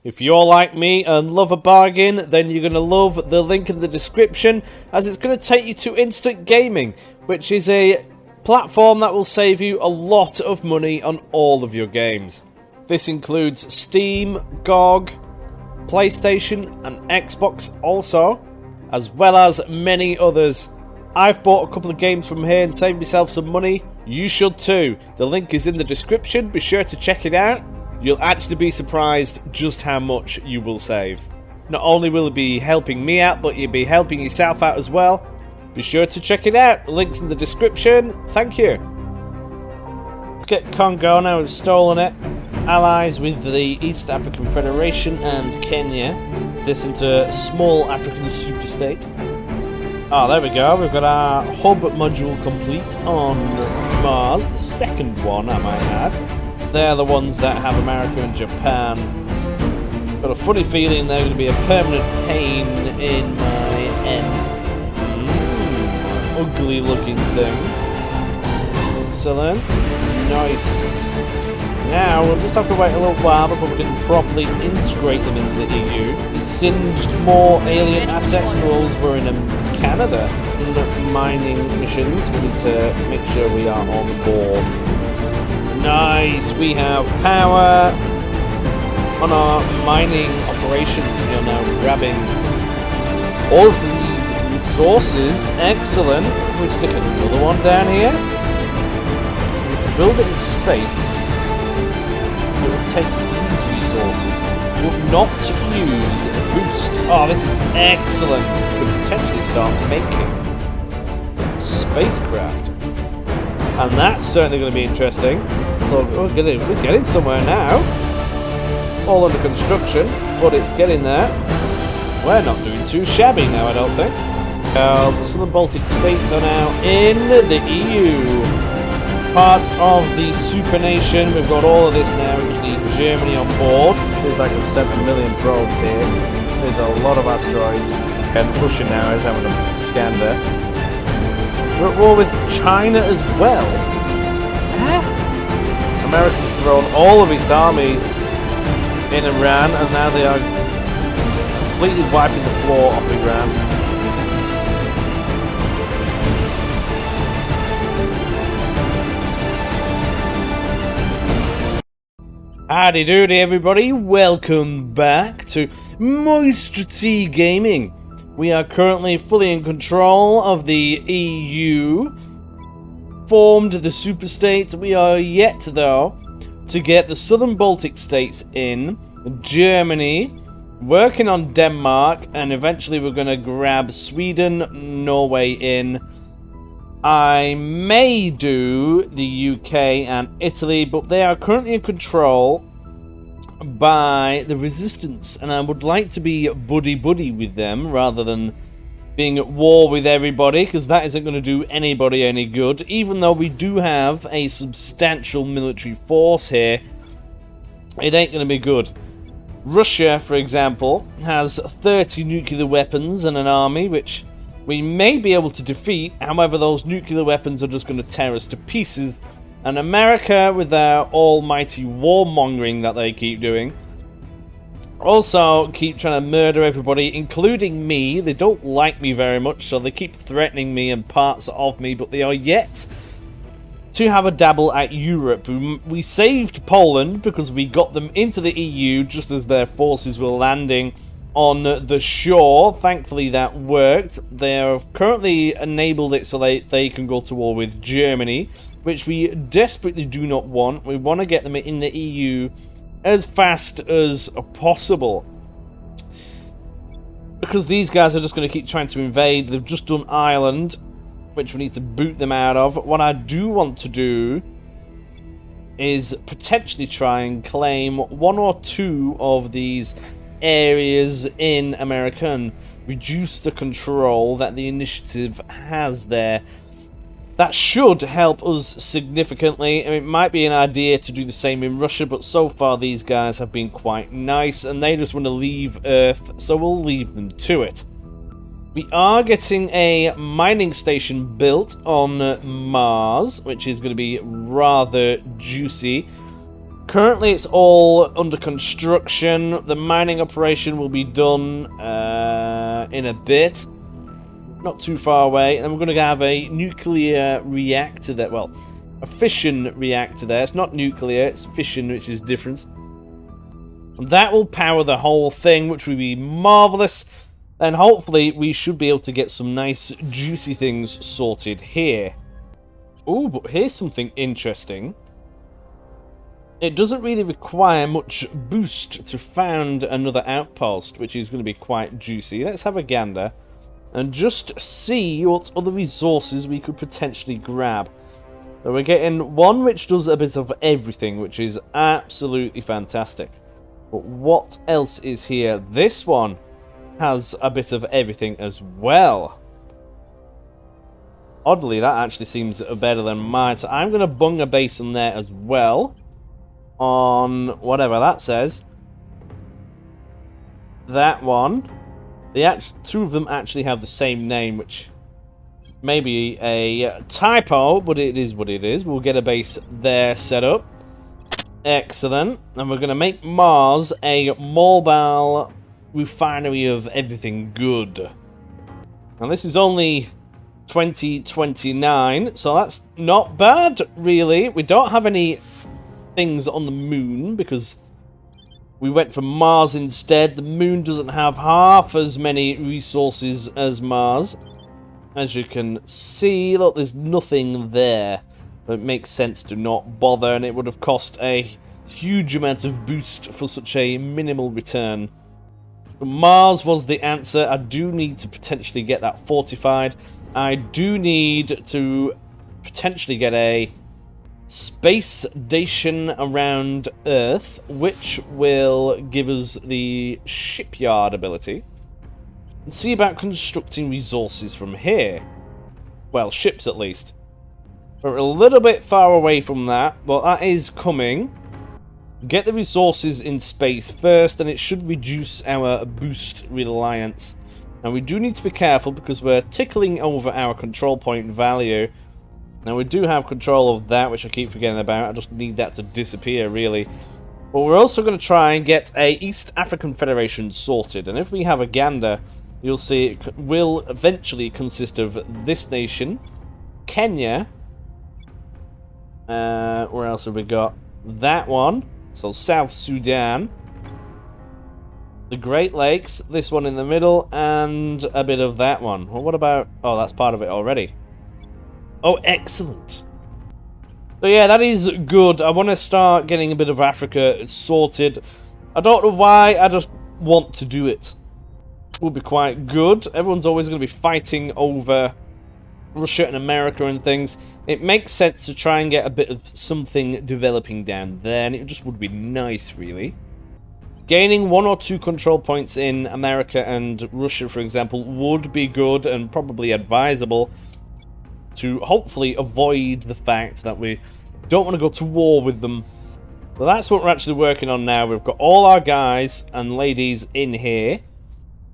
If you're like me and love a bargain, then you're going to love the link in the description, as it's going to take you to Instant Gaming, which is a platform that will save you a lot of money on all of your games. This includes Steam, GOG, PlayStation and Xbox also, as well as many others. I've bought a couple of games from here and saved myself some money. You should too. The link is in the description, be sure to check it out. You'll actually be surprised just how much you will save. Not only will it be helping me out, but you'll be helping yourself out as well. Be sure to check it out. The link's in the description. Thank you. Let's get Congo now. We've stolen it. Allies with the East African Federation and Kenya. This into small African superstate. Oh, there we go. We've got our hub module complete on Mars. The second one, I might add. They're the ones that have America and Japan. Got a funny feeling they're going to be a permanent pain in my end. Ugly looking thing. Excellent. Nice. Now we'll just have to wait a little while before we can properly integrate them into the EU. We singed more alien assets rolls were in Canada in the mining missions. We need to make sure we are on board. Nice, we have power on our mining operations. We are now grabbing all of these resources. Excellent. We stick another one down here. We need to build it in space. It will take these resources, but not use a boost. Oh, this is excellent. We could potentially start making spacecraft. And that's certainly going to be interesting. So we're getting somewhere now. All under construction, but it's getting there. We're not doing too shabby now, I don't think. The Southern Baltic states are now in the EU. Part of the super nation. We've got all of this now. We just need Germany on board. There's like 7 million probes here. There's a lot of asteroids. And Russia now is having a gander. We're at war with China as well. America's thrown all of its armies in Iran, and now they are completely wiping the floor off Iran. Howdy doody everybody, welcome back to MoisTea Gaming. We are currently fully in control of the EU, formed the superstates. We are yet though to get the Southern Baltic states in, Germany, working on Denmark, and eventually we're going to grab Sweden, Norway in. I may do the UK and Italy, but they are currently in control by the Resistance, and I would like to be buddy-buddy with them rather than being at war with everybody, because that isn't going to do anybody any good. Even though we do have a substantial military force here, it ain't going to be good. Russia, for example, has 30 nuclear weapons and an army, which we may be able to defeat. However, those nuclear weapons are just going to tear us to pieces. And America, with their almighty warmongering that they keep doing, also keep trying to murder everybody, including me. They don't like me very much, so they keep threatening me and parts of me, but they are yet to have a dabble at Europe. We saved Poland because we got them into the EU just as their forces were landing on the shore. Thankfully that worked. They have currently enabled it so they can go to war with Germany, which we desperately do not want. We want to get them in the EU as fast as possible, because these guys are just going to keep trying to invade. They've just done Ireland, which we need to boot them out of. What I do want to do is potentially try and claim 1 or 2 of these areas in America and reduce the control that the initiative has there. That should help us significantly. I mean, it might be an idea to do the same in Russia, but so far these guys have been quite nice, and they just want to leave Earth, so we'll leave them to it. We are getting a mining station built on Mars, which is going to be rather juicy. Currently, it's all under construction. The mining operation will be done in a bit. Not too far away. And we're going to have a nuclear reactor there. Well, a fission reactor there. It's not nuclear, it's fission, which is different. And that will power the whole thing, which will be marvellous. And hopefully, we should be able to get some nice, juicy things sorted here. Oh, but here's something interesting. It doesn't really require much boost to found another outpost, which is going to be quite juicy. Let's have a gander and just see what other resources we could potentially grab. So we're getting one which does a bit of everything, which is absolutely fantastic. But what else is here? This one has a bit of everything as well. Oddly, that actually seems better than mine. So I'm going to bung a base in there as well. On whatever that says. That one. Two of them actually have the same name, which may be a typo, but it is what it is. We'll get a base there set up. Excellent. And we're going to make Mars a mobile refinery of everything good. Now this is only 2029, so that's not bad, really. We don't have any things on the moon because we went for Mars instead. The moon doesn't have half as many resources as Mars. As you can see, look, there's nothing there. It makes sense to not bother, and it would have cost a huge amount of boost for such a minimal return. Mars was the answer. I do need to potentially get that fortified. I do need to potentially get a space station around Earth, which will give us the shipyard ability. And see about constructing resources from here. Well, ships at least. We're a little bit far away from that, but that is coming. Get the resources in space first, and it should reduce our boost reliance. And we do need to be careful because we're tickling over our control point value. Now, we do have control of that, which I keep forgetting about. I just need that to disappear, really. But we're also going to try and get a East African Federation sorted. And if we have a gander, you'll see it will eventually consist of this nation, Kenya. Where else have we got? That one. So, South Sudan. The Great Lakes, this one in the middle, and a bit of that one. Well, what about... Oh, that's part of it already. Oh, excellent. So yeah, that is good. I want to start getting a bit of Africa sorted. I don't know why, I just want to do it. Will be quite good. Everyone's always going to be fighting over Russia and America and things. It makes sense to try and get a bit of something developing down there, and it just would be nice, really. Gaining 1 or 2 control points in America and Russia, for example, would be good and probably advisable to hopefully avoid the fact that we don't want to go to war with them. So that's what we're actually working on now. We've got all our guys and ladies in here,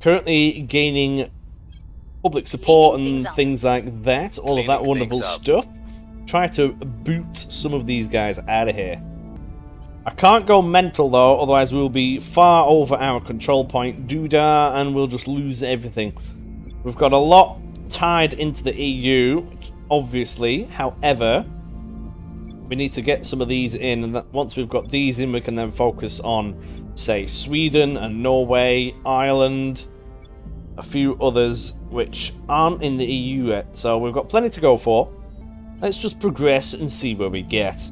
currently gaining public support and things like that, all of that wonderful stuff. Try to boot some of these guys out of here. I can't go mental though, otherwise we'll be far over our control point doodah and we'll just lose everything. We've got a lot tied into the EU, obviously. However, we need to get some of these in, and once we've got these in, we can then focus on, say, Sweden and Norway, Ireland, a few others which aren't in the EU yet. So we've got plenty to go for. Let's just progress and see where we get.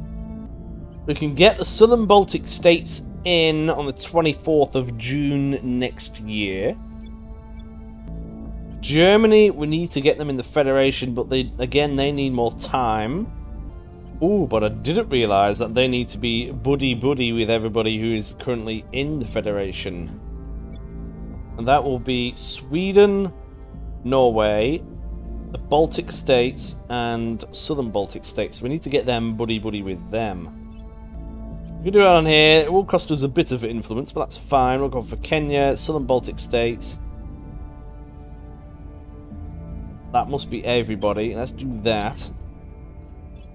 We can get the Southern Baltic states in on the 24th of June next year. Germany, we need to get them in the Federation, but they need more time. Ooh, but I didn't realise that they need to be buddy-buddy with everybody who is currently in the Federation. And that will be Sweden, Norway, the Baltic states, and Southern Baltic states. We need to get them buddy-buddy with them. We can do it on here. It will cost us a bit of influence, but that's fine. We'll go for Kenya, Southern Baltic states. That must be everybody. Let's do that.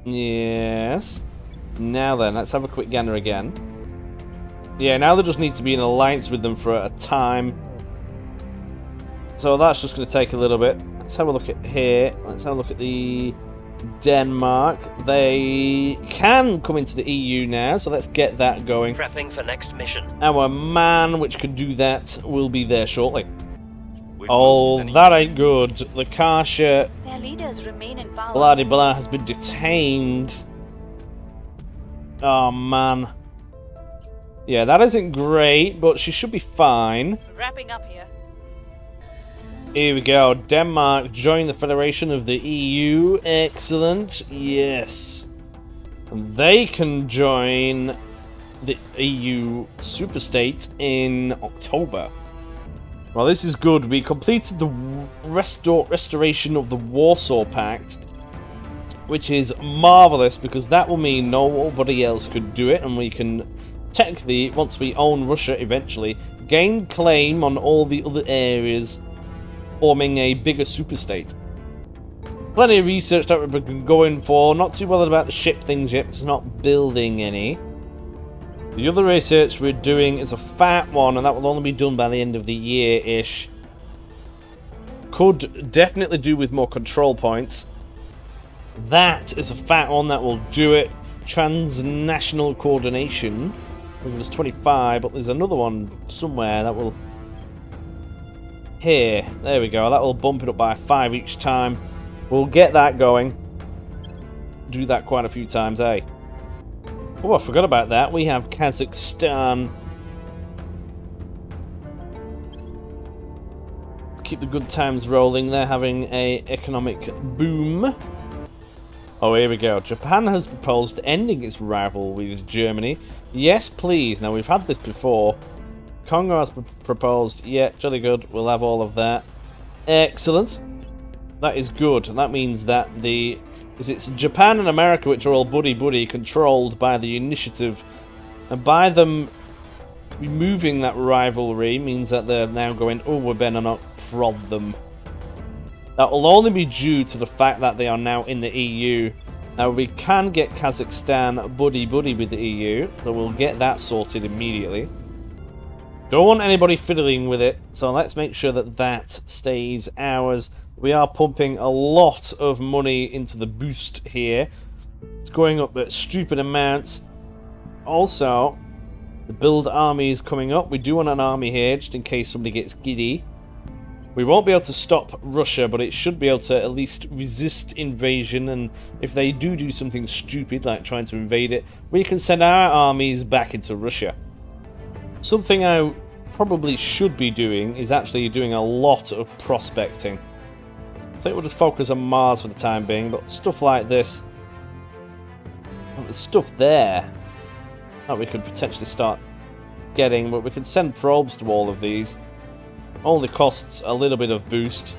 Yes. Now then, let's have a quick gander again. Yeah, now they just need to be in alliance with them for a time. So that's just going to take a little bit. Let's have a look at here. Let's have a look at the Denmark. They can come into the EU now, so let's get that going. Prepping for next mission. Our man, which can do that, will be there shortly. Oh, that ain't good. The Kasha, Their leaders remain in power. bloody blah, has been detained. Oh, man. Yeah, that isn't great, but she should be fine. Wrapping up here. Here we go. Denmark joined the Federation of the EU. Excellent. Yes. And they can join the EU superstate in October. Well, this is good. We completed the restoration of the Warsaw Pact, which is marvelous because that will mean nobody else could do it, and we can technically, once we own Russia eventually, gain claim on all the other areas, forming a bigger superstate. Plenty of research that we've been going for. Not too bothered about the ship things yet, because it's not building any. The other research we're doing is a fat one, and that will only be done by the end of the year-ish. Could definitely do with more control points. That is a fat one that will do it. Transnational coordination. I think there's 25, but there's another one somewhere that will... Here. There we go. That will bump it up by 5 each time. We'll get that going. Do that quite a few times, eh? Oh, I forgot about that. We have Kazakhstan. Keep the good times rolling. They're having an economic boom. Oh, here we go. Japan has proposed ending its rivalry with Germany. Yes, please. Now, we've had this before. Congo has proposed. Yeah, jolly good. We'll have all of that. Excellent. That is good. That means that it's Japan and America, which are all buddy-buddy, controlled by the initiative. And by them removing that rivalry means that they're now going, oh, we better not prod them. That will only be due to the fact that they are now in the EU. Now, we can get Kazakhstan buddy-buddy with the EU, so we'll get that sorted immediately. Don't want anybody fiddling with it, so let's make sure that that stays ours. We are pumping a lot of money into the boost here. It's going up at stupid amounts. Also, the build army is coming up. We do want an army here, just in case somebody gets giddy. We won't be able to stop Russia, but it should be able to at least resist invasion, and if they do something stupid, like trying to invade it, we can send our armies back into Russia. Something I probably should be doing is actually doing a lot of prospecting. I think we'll just focus on Mars for the time being, but stuff like this... Well, there's stuff there that we could potentially start getting, but we can send probes to all of these. Only costs a little bit of boost.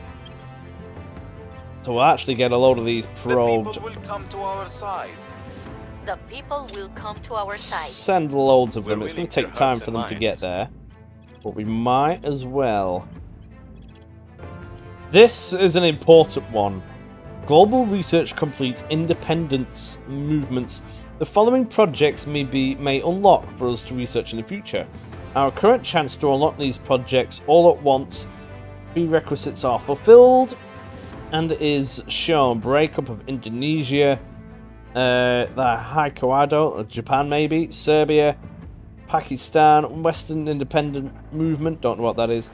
So we'll actually get a load of these probed. The people will come to our side. The people will come to our side. Send loads of them. It's going to take time for them to get there. But we might as well. This is an important one. Global research completes independence movements. The following projects may unlock for us to research in the future. Our current chance to unlock these projects all at once. Prerequisites are fulfilled and is shown. Breakup of Indonesia, the Hokkaido, Japan maybe, Serbia, Pakistan, Western Independent Movement, don't know what that is.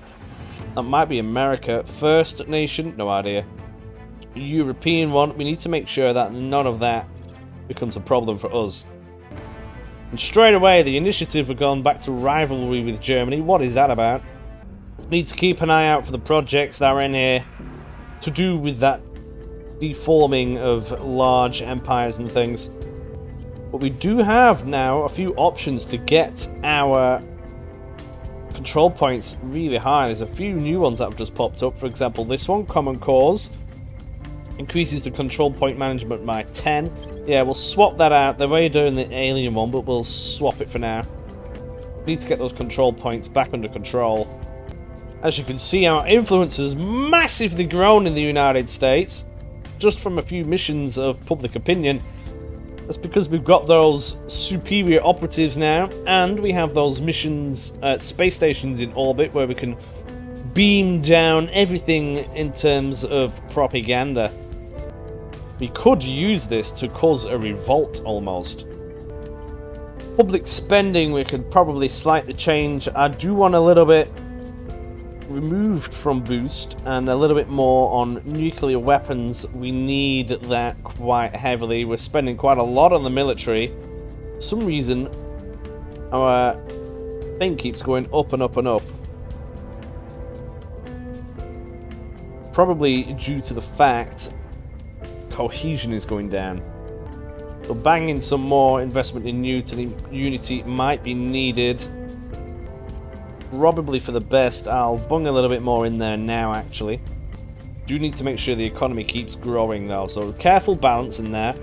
That might be America. First Nation, no idea. European one, we need to make sure that none of that becomes a problem for us. And straight away, the initiative have gone back to rivalry with Germany. What is that about? Need to keep an eye out for the projects that are in here to do with that deforming of large empires and things. But we do have now a few options to get our control points really high. There's a few new ones that have just popped up. For example, this one, Common Cause. Increases the control point management by 10. Yeah, we'll swap that out. They're already doing the alien one, but we'll swap it for now. Need to get those control points back under control. As you can see, our influence has massively grown in the United States. Just from a few missions of public opinion. That's because we've got those superior operatives now, and we have those missions at space stations in orbit where we can beam down everything in terms of propaganda. We could use this to cause a revolt, almost. Public spending, we could probably slightly change. I do want a little bit removed from boost and a little bit more on nuclear weapons. We need that quite heavily. We're spending quite a lot on the military. For some reason, our thing keeps going up and up and up. Probably due to the fact cohesion is going down. So banging some more investment in Unity might be needed. Probably for the best. I'll bung a little bit more in there now, actually. Do need to make sure the economy keeps growing, though, so careful balance in there.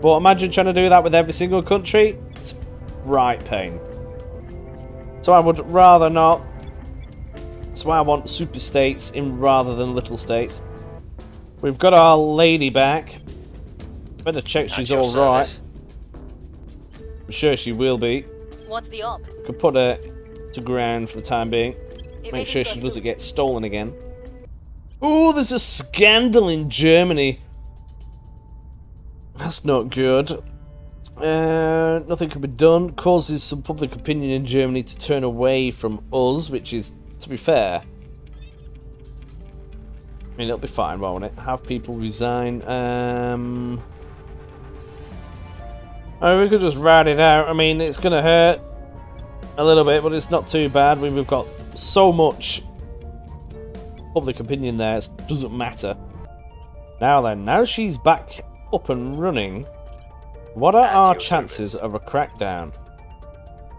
But imagine trying to do that with every single country. It's right pain. So I would rather not. That's why I want super states in rather than little states. We've got our lady back. Better check she's all right. I'm sure she will be. What's the op? We could put her to ground for the time being. Make sure she doesn't get stolen again. Ooh, there's a scandal in Germany. That's not good. Nothing can be done. Causes some public opinion in Germany to turn away from us, which is, to be fair, I mean, it'll be fine, won't it? Have people resign. Oh, we could just ride it out. I mean, it's going to hurt a little bit, but it's not too bad. We've got so much public opinion there, it doesn't matter. Now then, now she's back up and running, what are our chances of a crackdown?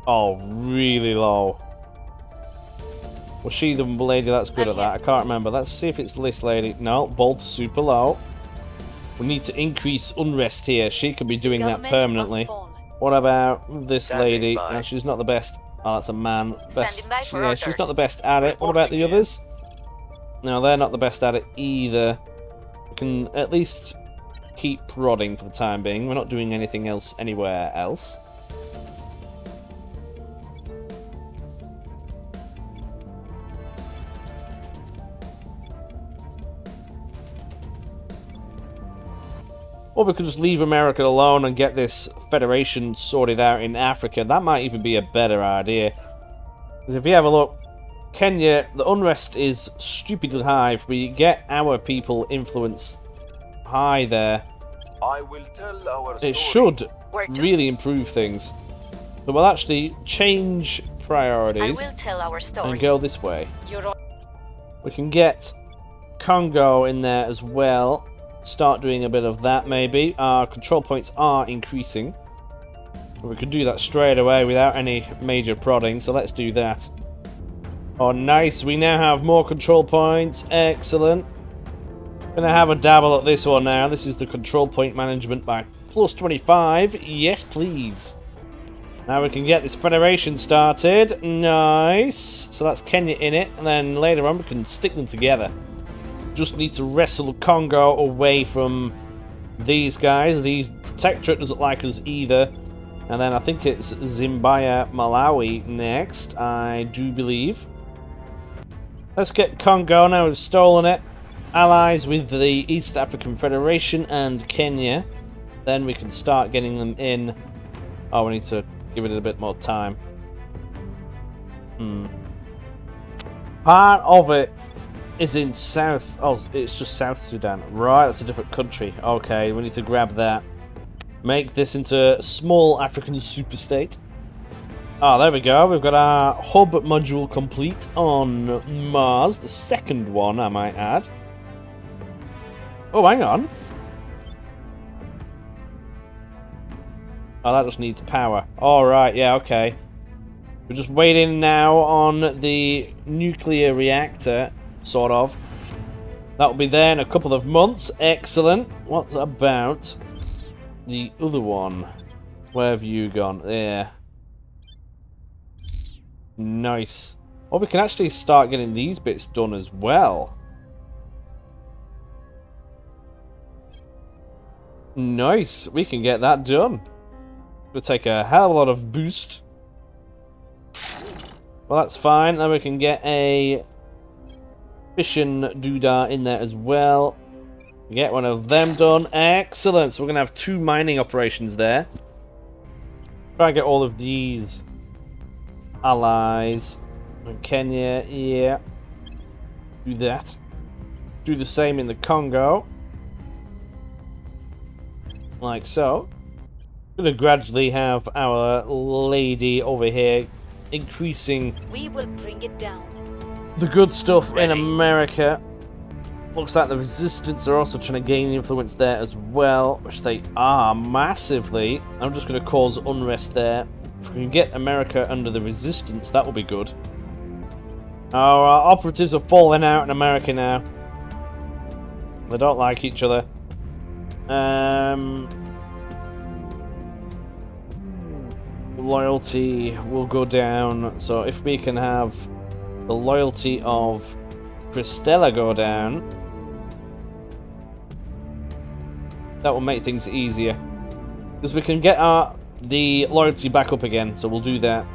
Oh, really low. Was she the lady that's good at that? I can't remember. Let's see if it's this lady. No, both super low. We need to increase unrest here. She could be doing that permanently. What about this lady? No, she's not the best. Oh, that's a man. Best. Yeah, she's not the best at it. What about the others? No, they're not the best at it either. We can at least keep prodding for the time being. We're not doing anything else anywhere else. Or we could just leave America alone and get this federation sorted out in Africa. That might even be a better idea. Because if you have a look, Kenya, the unrest is stupidly high. If we get our people influence high there, I will tell our story. It should really improve things. So we'll actually change priorities I will tell our story. and go this way. We can get Congo in there as well. Start doing a bit of that, maybe. Our control points are increasing. We could do that straight away without any major prodding, so let's do that. Oh, nice. We now have more control points. Excellent. Gonna have a dabble at this one now. This is the control point management by plus 25. Yes, please. Now we can get this federation started. Nice. So that's Kenya in it, and then later on we can stick them together. Just need to wrestle Congo away from these guys. These protectorate doesn't like us either. And then I think it's Zimbabwe, Malawi next, I do believe. Let's get Congo now. We've stolen it. Allies with the East African Federation and Kenya. Then we can start getting them in. Oh, we need to give it a bit more time. Part of it is in South. Oh, it's just South Sudan. Right, that's a different country. Okay, we need to grab that. Make this into a small African superstate. Ah, there we go. We've got our hub module complete on Mars. The second one, I might add. Oh, hang on. Oh, that just needs power. Alright, yeah, okay. We're just waiting now on the nuclear reactor. Sort of. That'll be there in a couple of months. Excellent. What about the other one? Where have you gone? There. Nice. Oh, we can actually start getting these bits done as well. Nice. We can get that done. We'll take a hell of a lot of boost. Well, that's fine. Then we can get a fission doodah in there as well. Get one of them done. Excellent. So we're going to have 2 mining operations there. Try and get all of these allies. In Kenya, yeah. Do that. Do the same in the Congo. Like so. Going to gradually have our lady over here increasing We will bring it down. the good stuff in America. Looks like the resistance are also trying to gain influence there as well, which they are massively. I'm just going to cause unrest there. If we can get America under the resistance, that will be good. Our operatives are falling out in America now. They don't like each other. Loyalty will go down. So if we can have the loyalty of Cristela go down, that will make things easier. Because we can get the loyalty back up again, so we'll do that.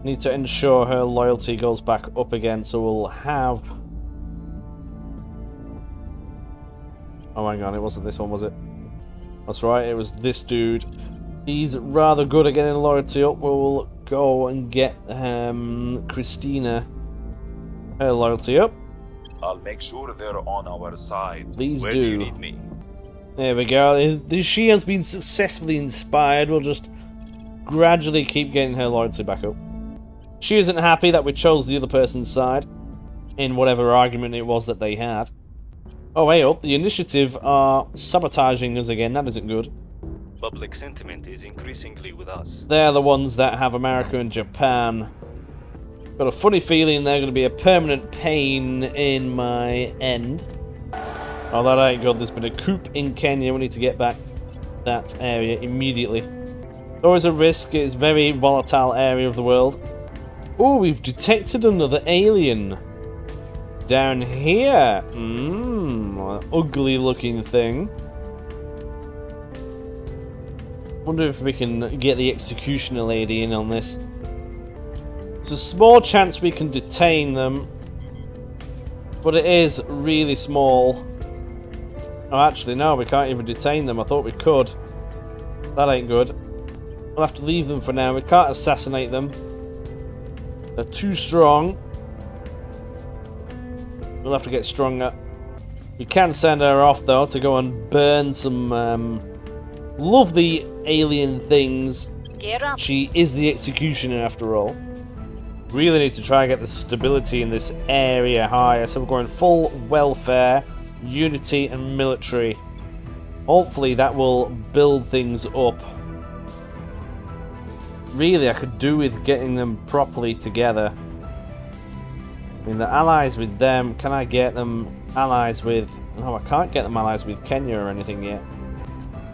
Need to ensure her loyalty goes back up again, so we'll have... Oh, hang on, it wasn't this one, was it? That's right, it was this dude. He's rather good at getting loyalty up. We'll go and get Christina her loyalty up. I'll make sure they're on our side. Please Where do. you need me? There we go. She has been successfully inspired. We'll just gradually keep getting her loyalty back up. She isn't happy that we chose the other person's side in whatever argument it was that they had. Oh, hey up. The initiative are sabotaging us again. That isn't good. Public sentiment is increasingly with us. They're the ones that have America and Japan. Got a funny feeling they're going to be a permanent pain in my end. Oh, that ain't good. There's been a coup in Kenya. We need to get back that area immediately. Always a risk. It's a very volatile area of the world. Oh, we've detected another alien. Down here. An ugly looking thing. Wonder if we can get the executioner lady in on this. There's a small chance we can detain them, but it is really small. Oh, actually, no, we can't even detain them. I thought we could. That ain't good. We'll have to leave them for now. We can't assassinate them. They're too strong. We'll have to get stronger. We can send her off, though, to go and burn some lovely alien things. Gear up. She is the executioner, after all. Really need to try and get the stability in this area higher. So we're going full welfare, unity, and military. Hopefully that will build things up. Really, I could do with getting them properly together. I mean, the allies with them. Can I get them allies with... No, I can't get them allies with Kenya or anything yet.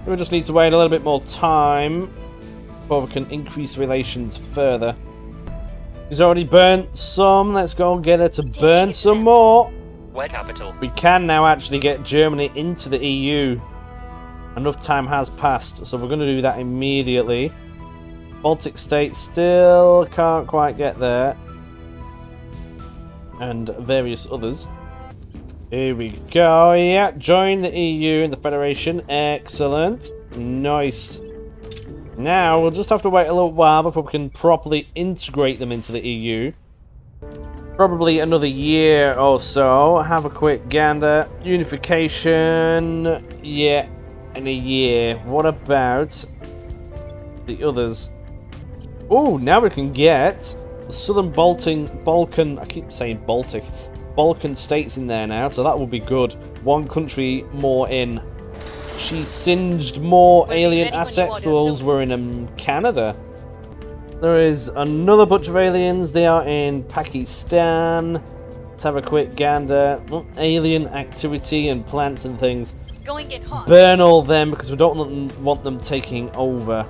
We just need to wait a little bit more time before we can increase relations further. He's already burnt some. Let's go and get her to burn some more. Where capital? We can now actually get Germany into the EU. Enough time has passed, so we're going to do that immediately. Baltic states still can't quite get there. And various others. Here we go. Yeah, join the EU and the Federation. Excellent. Nice. Now, we'll just have to wait a little while before we can properly integrate them into the EU. Probably another year or so. Have a quick gander. Unification. Yeah, in a year. What about the others? Oh, now we can get the Southern Balkan. I keep saying Baltic. Balkan states in there now, so that will be good. One country more in. She singed more alien assets. Those were in Canada. There is another bunch of aliens. They are in Pakistan. Let's have a quick gander. Alien activity and plants and things. Going in hot. Burn all them because we don't want them taking over.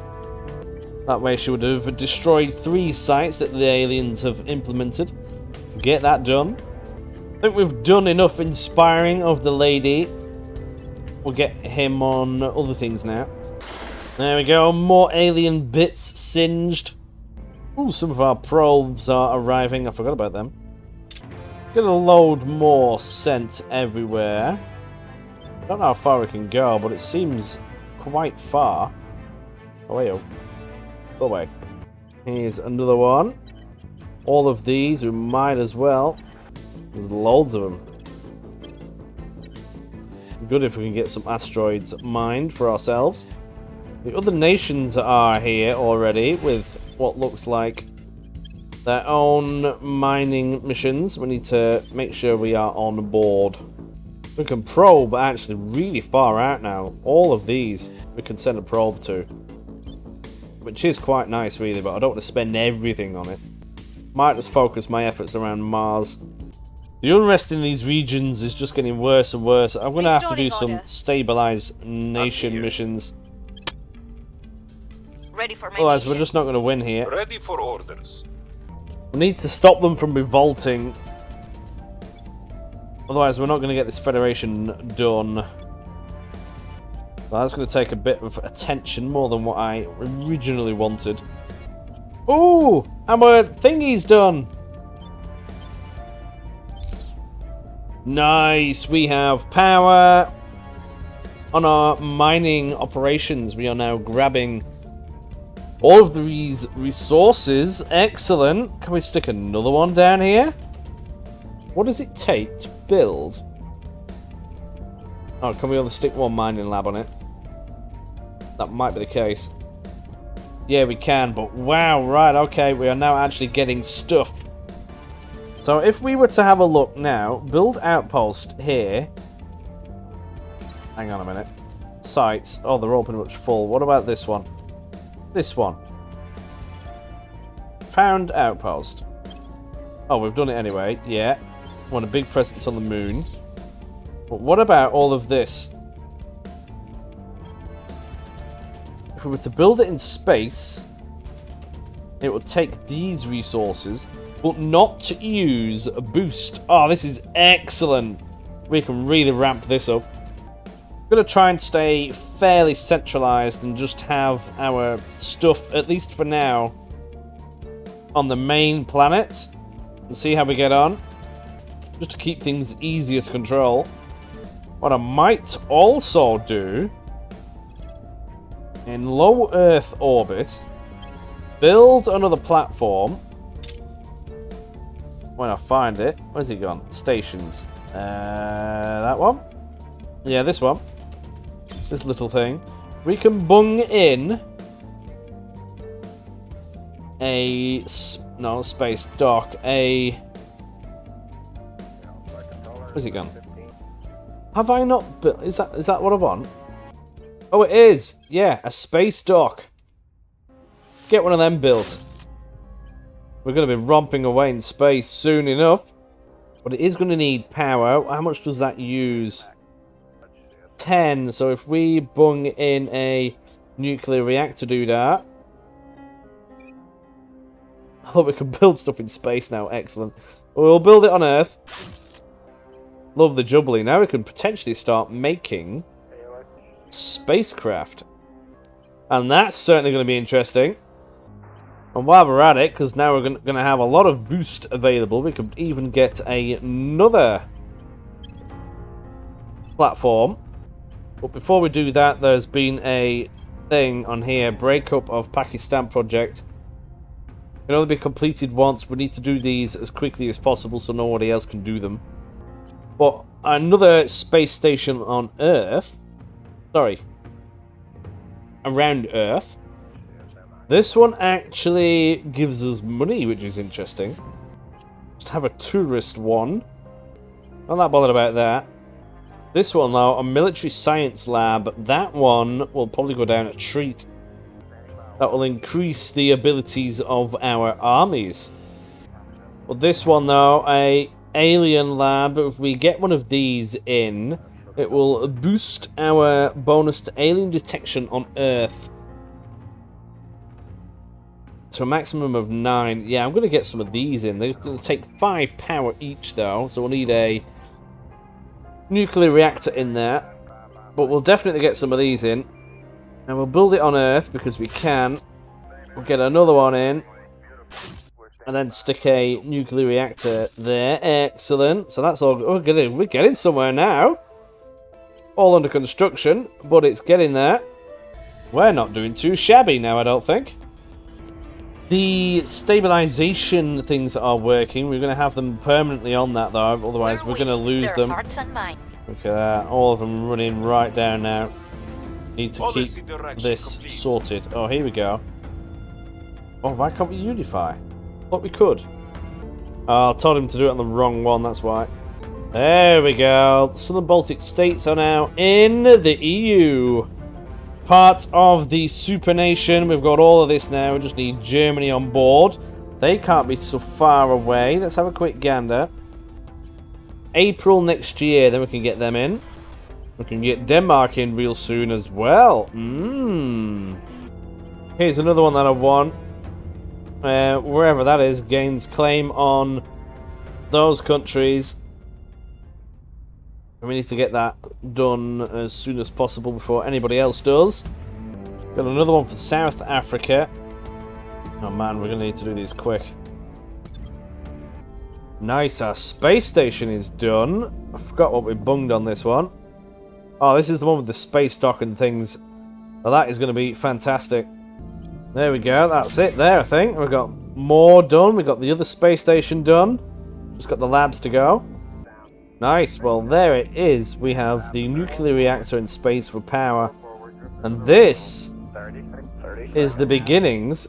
That way she would have destroyed 3 sites that the aliens have implemented. Get that done. I think we've done enough inspiring of the lady. We'll get him on other things now. There we go, more alien bits singed. Ooh, some of our probes are arriving. I forgot about them. Gonna load more sent everywhere. I don't know how far we can go, but it seems quite far. Oh, wait, oh. Go away. Here's another one. All of these, we might as well. There's loads of them. Good if we can get some asteroids mined for ourselves. The other nations are here already with what looks like their own mining missions. We need to make sure we are on board. We can probe actually really far out now. All of these we can send a probe to. Which is quite nice really, but I don't want to spend everything on it. Might just focus my efforts around Mars. The unrest in these regions is just getting worse and worse. I'm going to have to do some stabilize nation missions. Ready for my Otherwise, mission. we're just not going to win here. Ready for orders. We need to stop them from revolting. Otherwise, we're not going to get this federation done. That's going to take a bit of attention, more than what I originally wanted. Ooh! Our thingy's done! Nice! We have power on our mining operations. We are now grabbing all of these resources. Excellent. Can we stick another one down here? What does it take to build? Oh, can we only stick one mining lab on it? That might be the case. Yeah, we can, but wow, right, okay, we are now actually getting stuff. So if we were to have a look now, build outpost here. Hang on a minute. Sites. Oh, they're all pretty much full. What about this one? This one. Found outpost. Oh, we've done it anyway. Yeah. Want a big presence on the moon. But what about all of this? If we were to build it in space, it would take these resources, but not to use a boost. Oh, this is excellent. We can really ramp this up. I'm going to try and stay fairly centralized and just have our stuff, at least for now, on the main planets and see how we get on. Just to keep things easier to control. What I might also do, in low Earth orbit, build another platform. When I find it, where's he gone? Stations. That one? Yeah, this one. This little thing. We can bung in a space dock. Where's he gone? Have I not built? Is that what I want? Oh, it is. Yeah, a space dock. Get one of them built. We're going to be romping away in space soon enough. But it is going to need power. How much does that use? 10. So if we bung in a nuclear reactor, do that. I thought we could build stuff in space now. Excellent. We'll build it on Earth. Love the jubbly. Now we can potentially start making spacecraft. And that's certainly going to be interesting. And while we're at it, because now we're going to have a lot of boost available, we could even get another platform. But before we do that, there's been a thing on here, breakup of Pakistan project. Can only be completed once. We need to do these as quickly as possible so nobody else can do them. But another space station on Earth, sorry, around Earth. This one actually gives us money, which is interesting. Just have a tourist one. Not that bothered about that. This one, though, a military science lab. That one will probably go down a treat. That will increase the abilities of our armies. But this one, though, a alien lab. If we get one of these in, it will boost our bonus to alien detection on Earth to a maximum of 9. Yeah, I'm going to get some of these in. They'll take 5 power each, though, so we'll need a nuclear reactor in there. But we'll definitely get some of these in. And we'll build it on Earth because we can. We'll get another one in. And then stick a nuclear reactor there. Excellent. So that's all. We're getting somewhere now. All under construction, but it's getting there. We're not doing too shabby now, I don't think. The stabilization things are working. We're going to have them permanently on that, though. Otherwise, we're going to lose them. Look at that. All of them running right down now. Need to keep this sorted. Oh, here we go. Oh, why can't we unify? Thought we could. Oh, I told him to do it on the wrong one, that's why. There we go. The Southern Baltic states are now in the EU. Part of the super nation. We've got all of this now. We just need Germany on board. They can't be so far away. Let's have a quick gander. April next year, then we can get them in. We can get Denmark in real soon as well. Here's another one that I want. Wherever that is, gains claim on those countries. And we need to get that done as soon as possible before anybody else does. Got another one for South Africa. Oh man, we're going to need to do these quick. Nice, our space station is done. I forgot what we bunged on this one. Oh, this is the one with the space dock and things. Well, that is going to be fantastic. There we go, that's it there, I think. We've got more done. We've got the other space station done. Just got the labs to go. Nice, well there it is. We have the nuclear reactor in space for power. And this is the beginnings...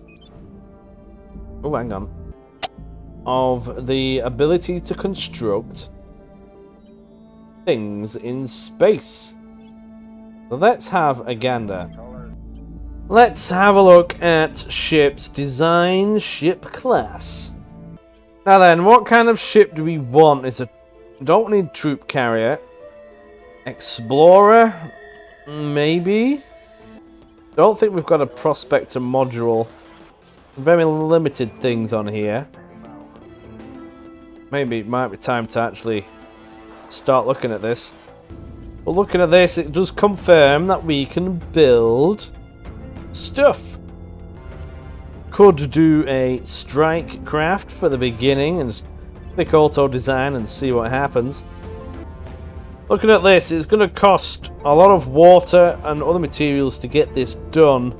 Oh, hang on. Of the ability to construct things in space. So let's have a gander. Let's have a look at ships. Design ship class. Now then, what kind of ship do we want? Don't need troop carrier. Explorer? Maybe? Don't think we've got a prospector module. Very limited things on here. Maybe it might be time to actually start looking at this. But looking at this, it does confirm that we can build stuff. Could do a strike craft for the beginning and just click auto design and see what happens. Looking at this, it's going to cost a lot of water and other materials to get this done.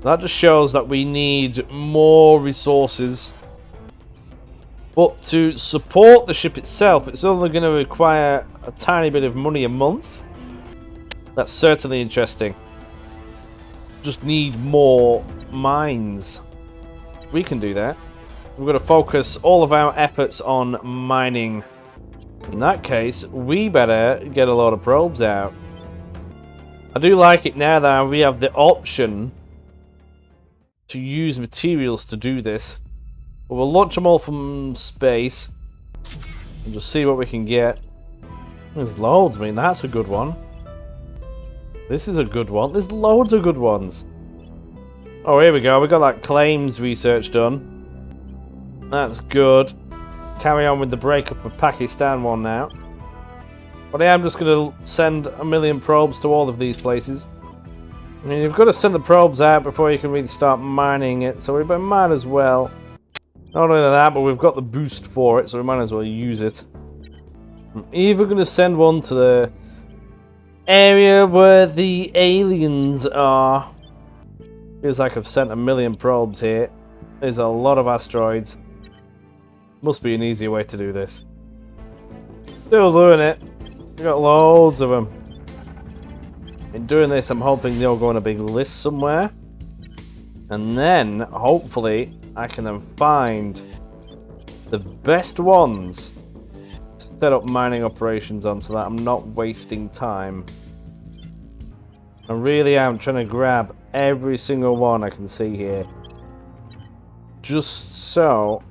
That just shows that we need more resources. But to support the ship itself, it's only going to require a tiny bit of money a month. That's certainly interesting. Just need more mines. We can do that. We're going to focus all of our efforts on mining. In that case, we better get a lot of probes out. I do like it now that we have the option to use materials to do this. But we'll launch them all from space and just see what we can get. There's loads. I mean, that's a good one. This is a good one. There's loads of good ones. Oh, here we go. We got that claims research done. That's good. Carry on with the breakup of Pakistan one now. But yeah, I'm just going to send 1 million probes to all of these places. I mean, you've got to send the probes out before you can really start mining it, so we might as well. Not only that, but we've got the boost for it, so we might as well use it. I'm either going to send one to the area where the aliens are. Feels like I've sent 1 million probes here. There's a lot of asteroids. Must be an easier way to do this. Still doing it. We've got loads of them. In doing this, I'm hoping they'll go on a big list somewhere. And then, hopefully, I can then find the best ones to set up mining operations on so that I'm not wasting time. I really am trying to grab every single one I can see here. Just so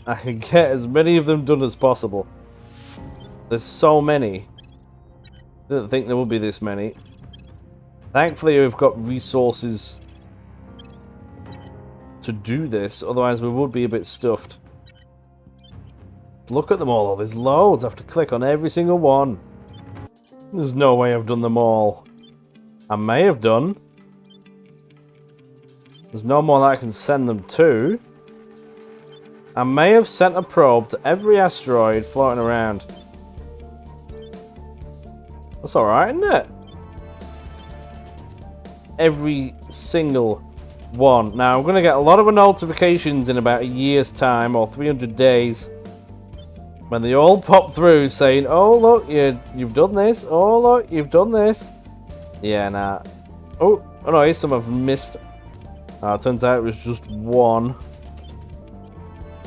I can get as many of them done as possible. There's so many. Didn't think there would be this many. Thankfully, we've got resources to do this, otherwise we would be a bit stuffed. Look at them all. There's loads. I have to click on every single one. There's no way I've done them all. I may have done. There's no more that I can send them to. I may have sent a probe to every asteroid floating around. That's alright, isn't it? Every single one. Now, I'm going to get a lot of notifications in about a year's time, or 300 days, when they all pop through saying, oh, look, you've done this. Oh, look, you've done this. Yeah, nah. Oh no, here's some I've missed. Turns out it was just one.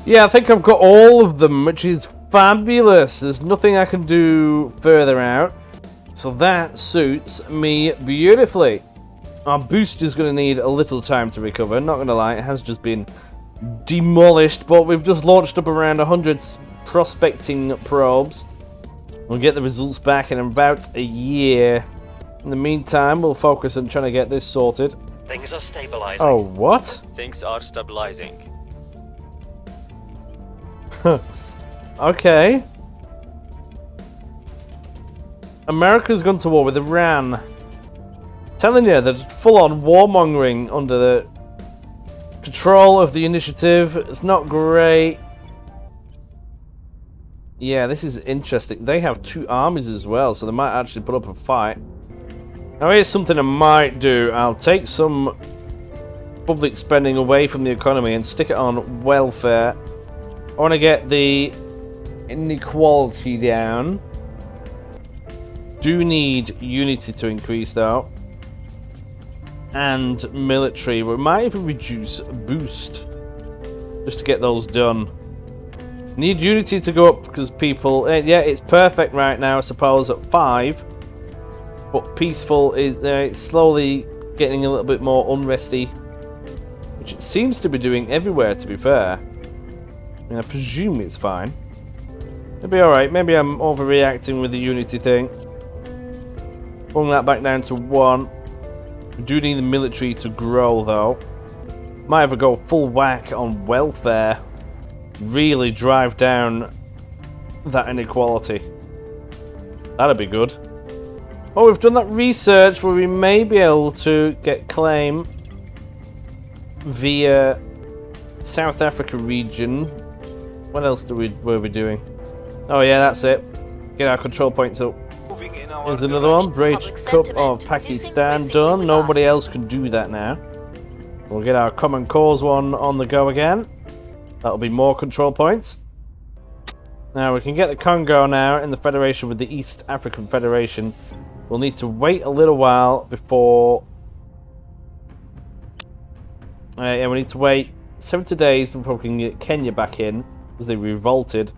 Yeah, I think I've got all of them, which is fabulous. There's nothing I can do further out. So that suits me beautifully. Our boost is going to need a little time to recover. Not going to lie, it has just been demolished. But we've just launched up around 100 prospecting probes. We'll get the results back in about a year. In the meantime, we'll focus on trying to get this sorted. Things are stabilizing. Oh, what? Things are stabilizing. Okay. America's gone to war with Iran. Telling you, there's full-on warmongering under the control of the initiative. It's not great. Yeah, this is interesting. They have 2 armies as well, so they might actually put up a fight. Now here's something I might do. I'll take some public spending away from the economy and stick it on welfare. I want to get the inequality down. Do need unity to increase though. And military. We might even reduce boost. Just to get those done. Need unity to go up because people... yeah, it's perfect right now, I suppose, at 5. But peaceful is it's slowly getting a little bit more unresty, which it seems to be doing everywhere, to be fair. I mean, I presume it's fine. It'll be alright. Maybe I'm overreacting with the unity thing. Bring that back down to 1. We do need the military to grow, though. Might have a go full whack on welfare. Really drive down that inequality. That'd be good. Oh, we've done that research where we may be able to get claim via South Africa region. What else were we doing? Oh yeah, that's it. Get our control points up. Here's another one. British Cup of Pakistan done. Nobody else can do that now. We'll get our Common Cause one on the go again. That'll be more control points. Now we can get the Congo now in the Federation with the East African Federation. We'll need to wait a little while before... yeah, we need to wait 70 days before we can get Kenya back in, because they revolted.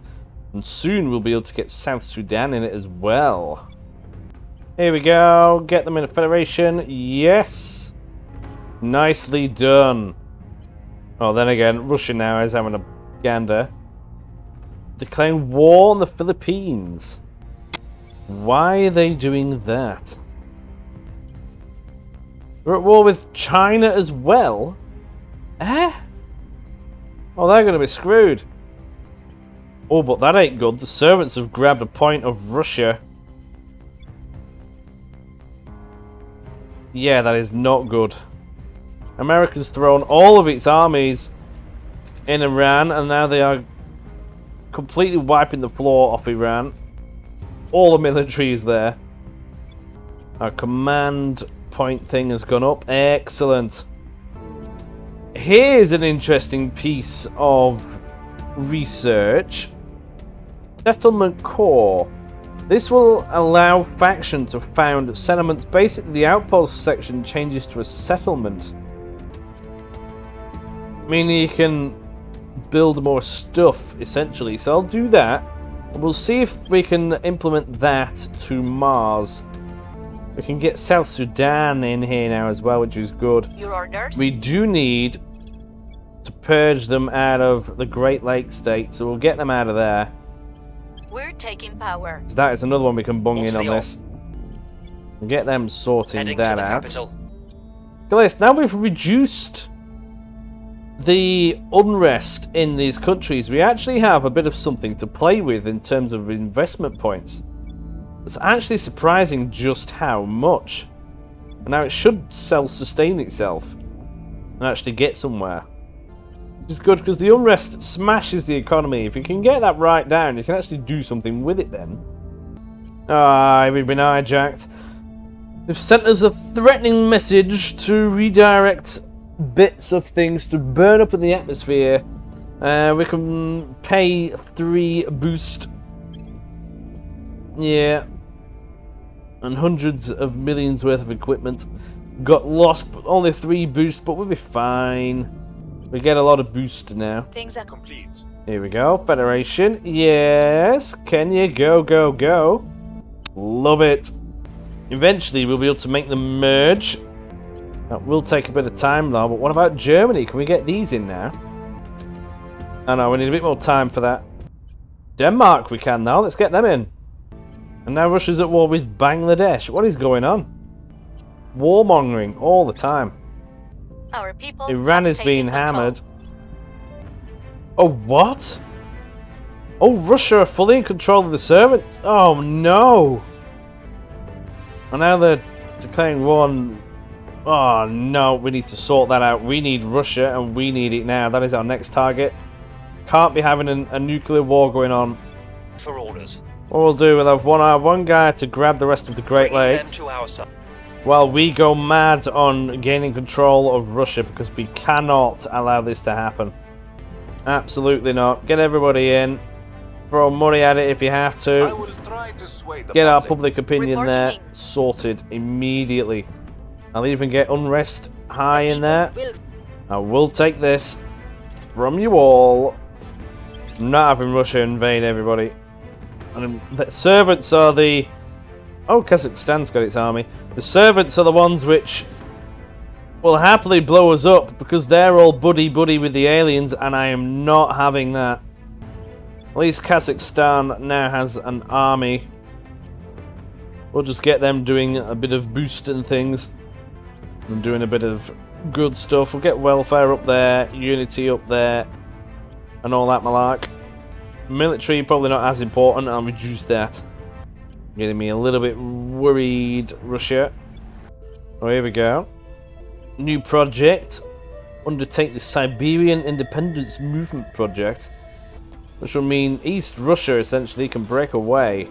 And soon we'll be able to get South Sudan in it as well. Here we go. Get them in a Federation. Yes! Nicely done. Oh, then again, Russia now is having a gander. Declaring war on the Philippines. Why are they doing that? We're at war with China as well? Eh? Oh, they're going to be screwed. Oh, but that ain't good. The servants have grabbed a point of Russia. Yeah, that is not good. America's thrown all of its armies in Iran, and now they are completely wiping the floor off Iran. All the military is there. Our command point thing has gone up. Excellent. Here's an interesting piece of research. Settlement core. This will allow faction to found settlements. Basically, the outpost section changes to a settlement. Meaning you can build more stuff, essentially. So I'll do that. We'll see if we can implement that to Mars. We can get South Sudan in here now as well, which is good. Your orders? We do need to purge them out of the Great Lakes state, so we'll get them out of there. We're taking power. So that is another one we can bung in on MoisTea. this. We'll get them sorting Heading that to the out. capital. Guys, now we've reduced the unrest in these countries, we actually have a bit of something to play with in terms of investment points. It's actually surprising just how much. And now it should self-sustain itself and actually get somewhere. Which is good, because the unrest smashes the economy. If you can get that right down, you can actually do something with it then. Ah, we've been hijacked. They've sent us a threatening message to redirect bits of things to burn up in the atmosphere. We can pay 3 boost. Yeah. And hundreds of millions worth of equipment got lost, but only 3 boosts, but we'll be fine. We get a lot of boost now. Things are Complete. Here we go. Federation. Yes. Kenya. Go, go, go. Love it. Eventually, we'll be able to make them merge. That will take a bit of time, though. But what about Germany? Can we get these in now? Oh, no. We need a bit more time for that. Denmark, we can now. Let's get them in. And now Russia's at war with Bangladesh. What is going on? Warmongering all the time. our people. Iran have is being taken control. hammered. Oh, what? Oh, Russia are fully in control of the servants. Oh, no. And now they're declaring war on... Oh, no. We need to sort that out. We need Russia, and we need it now. That is our next target. Can't be having a nuclear war going on. For orders. What we'll do, we'll have one guy to grab the rest of the Great Bringing them Lakes, to our side. while we go mad on gaining control of Russia, because we cannot allow this to happen. Absolutely not. Get everybody in. Throw money at it if you have I to. will try to sway the Get our public. public opinion there Reporting. sorted immediately. I'll even get unrest high in there. I will take this from you all. I'm not having Russia invade everybody. And the servants are the... Oh, Kazakhstan's got its army. The servants are the ones which will happily blow us up because they're all buddy-buddy with the aliens, and I am not having that. At least Kazakhstan now has an army. We'll just get them doing a bit of boost and things. And doing a bit of good stuff. We'll get welfare up there, unity up there, and all that malark. Military, probably not as important. I'll reduce that. Getting me a little bit worried, Russia. Oh, here we go. New project. Undertake the Siberian Independence Movement project. Which will mean East Russia, essentially, can break away.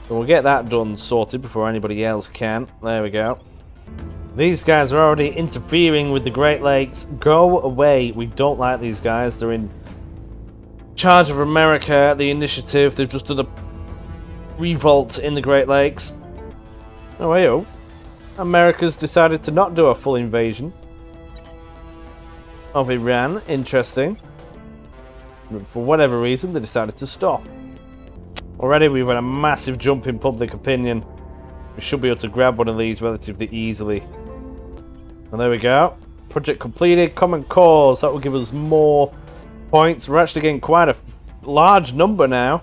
So we'll get that done, sorted, before anybody else can. There we go. These guys are already interfering with the Great Lakes. Go away. We don't like these guys. They're in charge of America, the initiative. They've just done a revolt in the Great Lakes. Oh, hey-oh. America's decided to not do a full invasion of Iran. Interesting. But for whatever reason, they decided to stop. Already we've had a massive jump in public opinion. We should be able to grab one of these relatively easily. And there we go. Project completed. Common cause. That will give us more points. We're actually getting quite a large number now,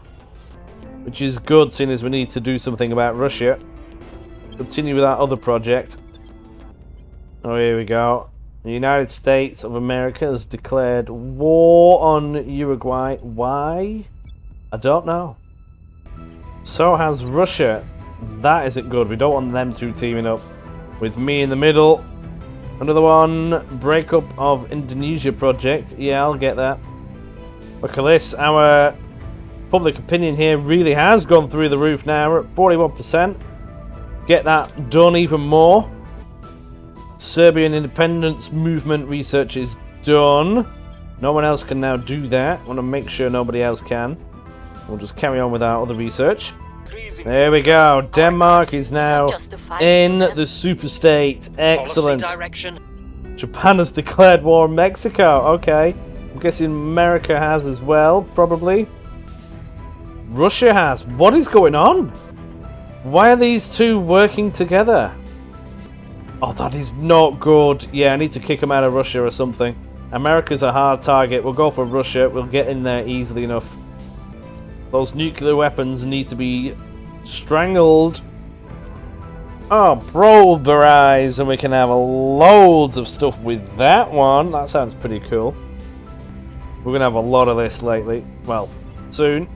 which is good, seeing as we need to do something about Russia. Continue with that other project. Oh, here we go. The United States of America has declared war on Uruguay. Why? I don't know. So has Russia. That isn't good. We don't want them two teaming up with me in the middle. Another one. Breakup of Indonesia project. Yeah, I'll get that. Look at this. Our public opinion here really has gone through the roof now. We're at 41%. Get that done even more. Serbian independence movement research is done. No one else can now do that. I want to make sure nobody else can. We'll just carry on with our other research. There we go. Denmark is now in the superstate. Excellent. Policy direction. Japan has declared war on Mexico. Okay. I'm guessing America has as well, probably. Russia has. What is going on? Why are these two working together? Oh, that is not good. Yeah, I need to kick them out of Russia or something. America's a hard target. We'll go for Russia. We'll get in there easily enough. Those nuclear weapons need to be strangled. Oh, pulverize, and we can have loads of stuff with that one. That sounds pretty cool. We're going to have a lot of this lately. Well, soon.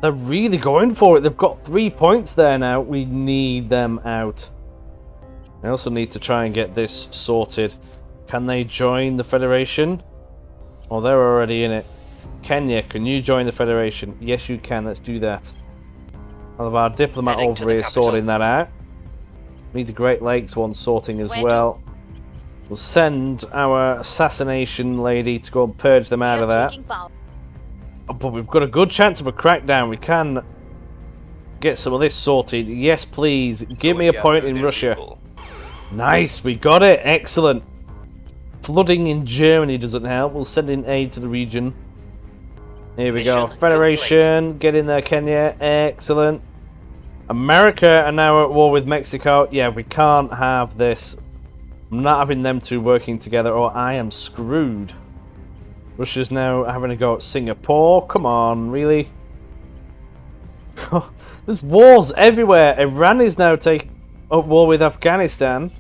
They're really going for it. They've got 3 points there now. We need them out. I also need to try and get this sorted. Can they join the Federation? Oh, they're already in it. Kenya, can you join the Federation? Yes, you can. Let's do that. I'll have our diplomat Heading to over the here capital. sorting that out. Need the Great Lakes one sorting as well. We'll send our assassination lady to go and purge them out of there. But we've got a good chance of a crackdown. We can get some of this sorted. Yes, please. Give me a point in Russia. Nice, we got it. Excellent. Flooding in Germany doesn't help. We'll send in aid to the region. Here we go. Mission Federation, get in there, Kenya. Excellent. America are now at war with Mexico. Yeah, we can't have this. I'm not having them two working together or I am screwed. Russia's now having a go at Singapore. Come on, really? There's wars everywhere. Iran is now at war with Afghanistan.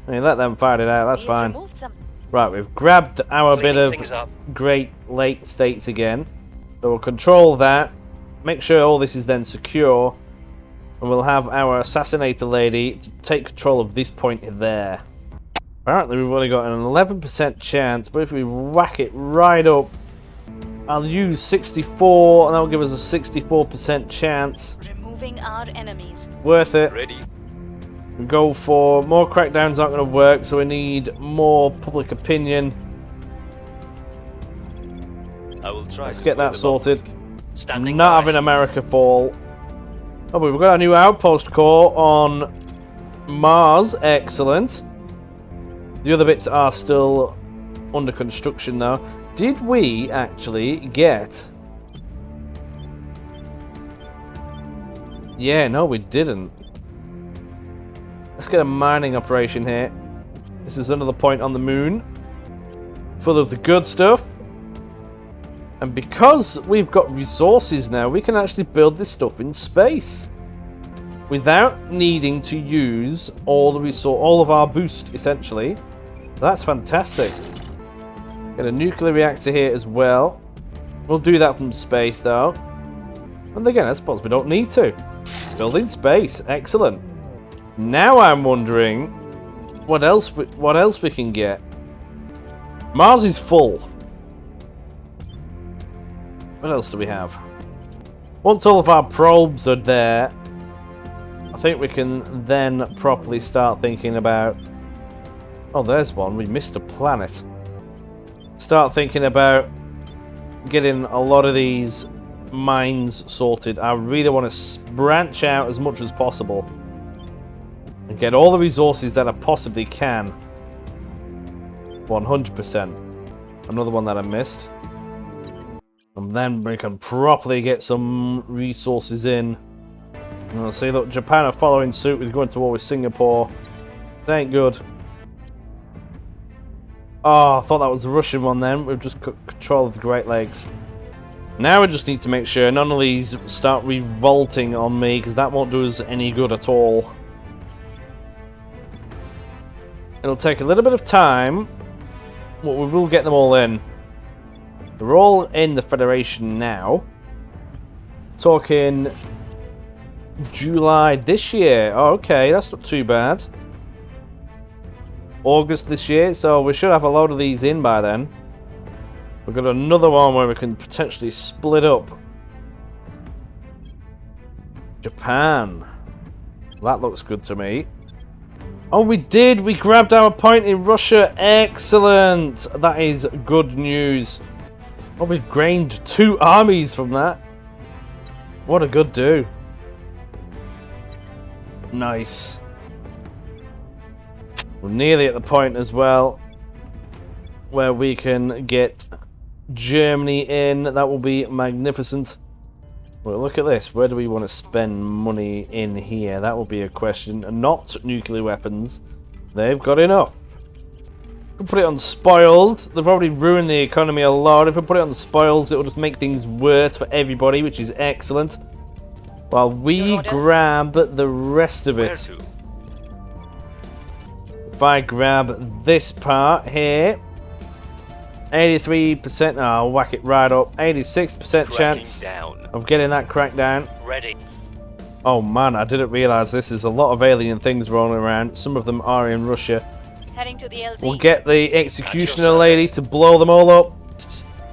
I mean, let them fight it out. That's fine. Right, we've grabbed our bit Cleaning of things up. Great Lake states again. So we'll control that. Make sure all this is then secure. And we'll have our assassinator lady take control of this point there. Apparently we've only got an 11% chance, but if we whack it right up, I'll use 64, and that'll give us a 64% chance. Removing our enemies. Worth it. Ready? Go for more crackdowns aren't going to work, so we need more public opinion. I will try. Let's get that sorted. Standing Not by. having America fall. Oh, but we've got a new outpost core on Mars. Excellent. The other bits are still under construction though. Did we actually get... Yeah, no we didn't. Let's get a mining operation here. This is another point on the moon. Full of the good stuff. And because we've got resources now, we can actually build this stuff in space. Without needing to use all of our boost, essentially. That's fantastic. Get a nuclear reactor here as well. We'll do that from space though. And again, I suppose we don't need to. Build in space. Excellent. Now I'm wondering what else we can get. Mars is full. What else do we have? Once all of our probes are there, I think we can then properly start thinking about... Oh, there's one. We missed a planet. Start thinking about getting a lot of these mines sorted. I really want to branch out as much as possible and get all the resources that I possibly can. 100%. Another one that I missed. And then we can properly get some resources in. And I'll see, look, Japan are following suit with going to war with Singapore. That ain't good. Oh, I thought that was the Russian one then. We've just got control of the Great Lakes. Now we just need to make sure none of these start revolting on me, because that won't do us any good at all. It'll take a little bit of time, but we will get them all in. They're all in the Federation now. Talking July this year. Oh, okay, that's not too bad. August this year, so we should have a load of these in by then. We've got another one where we can potentially split up. Japan. That looks good to me. Oh, we did! We grabbed our point in Russia. Excellent! That is good news. Oh, we've gained 2 armies from that. What a good do. Nice. We're nearly at the point as well where we can get Germany in. That will be magnificent. Well, look at this. Where do we want to spend money in here? That will be a question. Not nuclear weapons. They've got enough. We'll put it on spoils. They've already ruined the economy a lot. If we put it on spoils, it will just make things worse for everybody, which is excellent. While we grab the rest of it. If I grab this part here, 83%, I'll whack it right up. 86% chance down. of getting that crackdown. Ready. Oh man, I didn't realize this. There's a lot of alien things rolling around. Some of them are in Russia. Heading to the LZ. We'll get the executioner lady to blow them all up.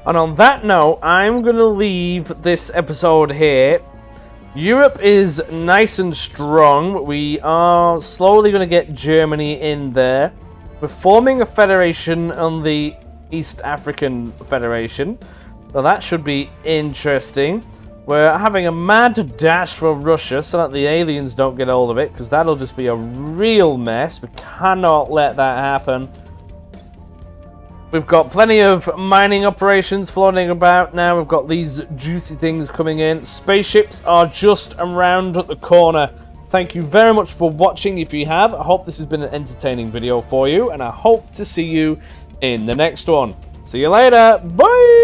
And on that note, I'm going to leave this episode here. Europe is nice and strong. We are slowly going to get Germany in there. We're forming a federation on the East African Federation. So that should be interesting. We're having a mad dash for Russia so that the aliens don't get hold of it, because that'll just be a real mess. We cannot let that happen. We've got plenty of mining operations floating about now. We've got these juicy things coming in. Spaceships are just around the corner. Thank you very much for watching if you have. I hope this has been an entertaining video for you, and I hope to see you in the next one. See you later. Bye!